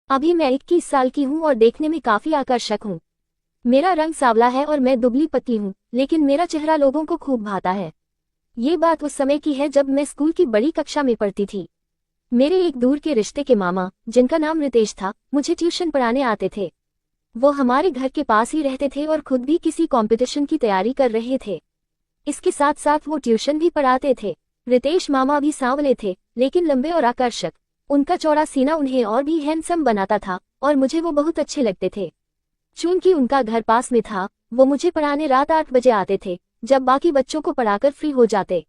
अभी मैं 21 साल की हूँ और देखने में काफी आकर्षक हूँ। मेरा रंग सांवला है और मैं दुबली पतली हूँ, लेकिन मेरा चेहरा लोगों को खूब भाता है। ये बात उस समय की है जब मैं स्कूल की बड़ी कक्षा में पढ़ती थी। मेरे एक दूर के रिश्ते के मामा, जिनका नाम रितेश था, मुझे ट्यूशन पढ़ाने आते थे। वो हमारे घर के पास ही रहते थे और खुद भी किसी कंपटीशन की तैयारी कर रहे थे। इसके साथ साथ वो ट्यूशन भी पढ़ाते थे। रितेश मामा भी सांवले थे, लेकिन लंबे और आकर्षक। उनका चौड़ा सीना उन्हें और भी हैंडसम बनाता था और मुझे वो बहुत अच्छे लगते थे। चूंकि उनका घर पास में था, वो मुझे पढ़ाने रात 8 बजे आते थे, जब बाकी बच्चों को पढ़ाकर फ्री हो जाते।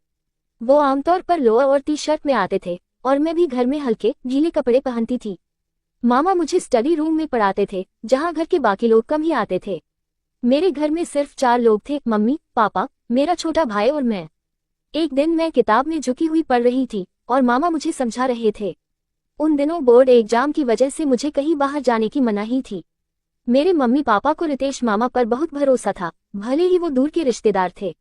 वो आमतौर पर लोअर और टी शर्ट में आते थे और मैं भी घर में हल्के गीले कपड़े पहनती थी। मामा मुझे स्टडी रूम में पढ़ाते थे, जहाँ घर के बाकी लोग कम ही आते थे। मेरे घर में सिर्फ 4 लोग थे, मम्मी, पापा, मेरा छोटा भाई और मैं। एक दिन मैं किताब में झुकी हुई पढ़ रही थी और मामा मुझे समझा रहे थे। उन दिनों बोर्ड एग्जाम की वजह से मुझे कहीं बाहर जाने की मनाही थी। मेरे मम्मी पापा को रितेश मामा पर बहुत भरोसा था, भले ही वो दूर के रिश्तेदार थे।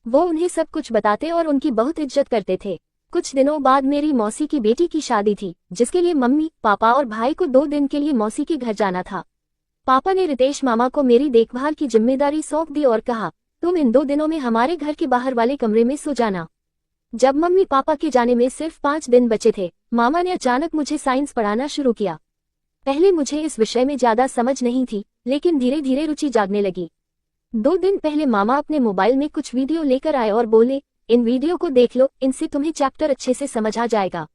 वो उन्हें सब कुछ बताते और उनकी बहुत इज्जत करते थे। कुछ दिनों बाद मेरी मौसी की बेटी की शादी थी, जिसके लिए मम्मी, पापा और भाई को 2 दिन के लिए मौसी के घर जाना था। पापा ने रितेश मामा को मेरी देखभाल की जिम्मेदारी सौंप दी और कहा, तुम इन 2 दिनों में हमारे घर के बाहर वाले कमरे में सो जाना। जब मम्मी पापा के जाने में सिर्फ 5 दिन बचे थे, मामा ने अचानक मुझे साइंस पढ़ाना शुरू किया। पहले मुझे इस विषय में ज्यादा समझ नहीं थी, लेकिन धीरे धीरे रुचि जागने लगी। 2 दिन पहले मामा अपने मोबाइल में कुछ वीडियो लेकर आए और बोले, इन वीडियो को देख लो, इनसे तुम्हें चैप्टर अच्छे से समझ आ जाएगा।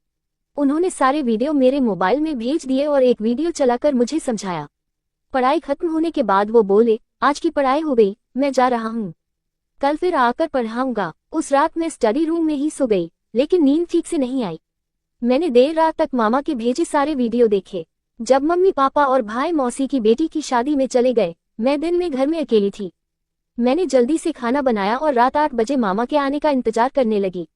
उन्होंने सारे वीडियो मेरे मोबाइल में भेज दिए और एक वीडियो चलाकर मुझे समझाया। पढ़ाई खत्म होने के बाद वो बोले, आज की पढ़ाई हो गई, मैं जा रहा हूँ, कल फिर आकर पढ़ाऊंगा। उस रात मैं स्टडी रूम में ही सो गई, लेकिन नींद ठीक से नहीं आई। मैंने देर रात तक मामा के भेजे सारे वीडियो देखे। जब मम्मी पापा और भाई मौसी की बेटी की शादी में चले गए, मैं दिन में घर में अकेली थी। मैंने जल्दी से खाना बनाया और रात 8 बजे मामा के आने का इंतजार करने लगी।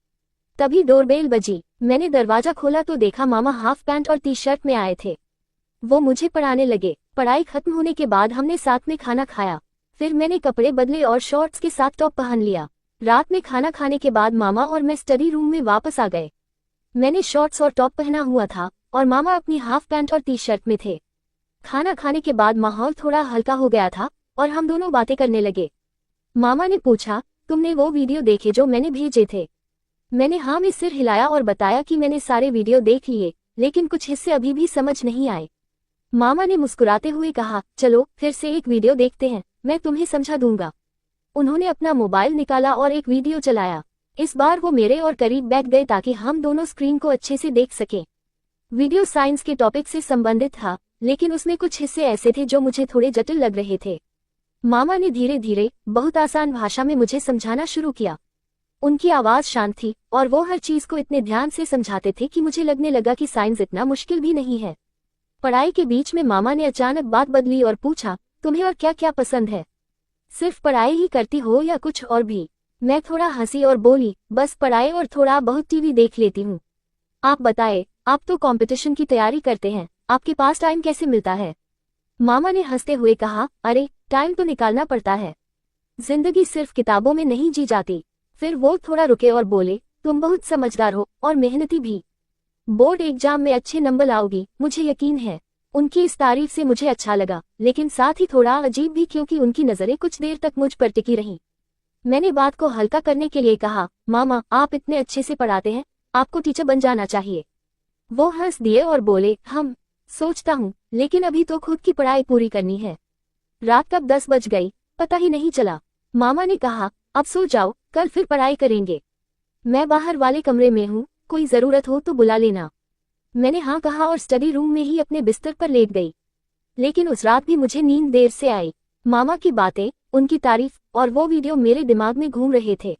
तभी डोरबेल बजी। मैंने दरवाजा खोला तो देखा मामा हाफ पैंट और टी शर्ट में आए थे। वो मुझे पढ़ाने लगे। पढ़ाई खत्म होने के बाद हमने साथ में खाना खाया। फिर मैंने कपड़े बदले और शॉर्ट्स के साथ टॉप पहन लिया। रात में खाना खाने के बाद मामा और मैं स्टडी रूम में वापस आ गए। मैंने शॉर्ट्स और टॉप पहना हुआ था और मामा अपनी हाफ पैंट और टी शर्ट में थे। खाना खाने के बाद माहौल थोड़ा हल्का हो गया था और हम दोनों बातें करने लगे। मामा ने पूछा, तुमने वो वीडियो देखे जो मैंने भेजे थे? मैंने हाँ में सिर हिलाया और बताया कि मैंने सारे वीडियो देख लिए, लेकिन कुछ हिस्से अभी भी समझ नहीं आए। मामा ने मुस्कुराते हुए कहा, चलो फिर से एक वीडियो देखते हैं, मैं तुम्हें समझा दूंगा। उन्होंने अपना मोबाइल निकाला और एक वीडियो चलाया। इस बार वो मेरे और करीब बैठ गए ताकि हम दोनों स्क्रीन को अच्छे से देख सकें। वीडियो साइंस के टॉपिक से संबंधित था, लेकिन उसमें कुछ हिस्से ऐसे थे जो मुझे थोड़े जटिल लग रहे थे। मामा ने धीरे धीरे बहुत आसान भाषा में मुझे समझाना शुरू किया। उनकी आवाज शांत थी और वो हर चीज को इतने ध्यान से समझाते थे कि मुझे लगने लगा कि साइंस इतना मुश्किल भी नहीं है। पढ़ाई के बीच में मामा ने अचानक बात बदली और पूछा, तुम्हें और क्या क्या पसंद है? सिर्फ पढ़ाई ही करती हो या कुछ और भी? मैं थोड़ा हंसी और बोली, बस पढ़ाई और थोड़ा बहुत टीवी देख लेती हूँ। आप बताएं, आप तो कंपटीशन की तैयारी करते हैं, आपके पास टाइम कैसे मिलता है? मामा ने हंसते हुए कहा, अरे टाइम तो निकालना पड़ता है, जिंदगी सिर्फ किताबों में नहीं जी जाती। फिर वो थोड़ा रुके और बोले, तुम बहुत समझदार हो और मेहनती भी। बोर्ड एग्जाम में अच्छे नंबर लाओगी, मुझे यकीन है। उनकी इस तारीफ से मुझे अच्छा लगा, लेकिन साथ ही थोड़ा अजीब भी, क्योंकि उनकी नजरें कुछ देर तक मुझ पर टिकी रहीं। मैंने बात को हल्का करने के लिए कहा, मामा आप इतने अच्छे से पढ़ाते हैं, आपको टीचर बन जाना चाहिए। वो हंस दिए और बोले, हम सोचता हूँ, लेकिन अभी तो खुद की पढ़ाई पूरी करनी है। रात कब 10 बज गई, पता ही नहीं चला। मामा ने कहा, अब सो जाओ, कल फिर पढ़ाई करेंगे। मैं बाहर वाले कमरे में हूँ, कोई जरूरत हो तो बुला लेना। मैंने हाँ कहा और स्टडी रूम में ही अपने बिस्तर पर लेट गई। लेकिन उस रात भी मुझे नींद देर से आई। मामा की बातें, उनकी तारीफ और वो वीडियो मेरे दिमाग में घूम रहे थे।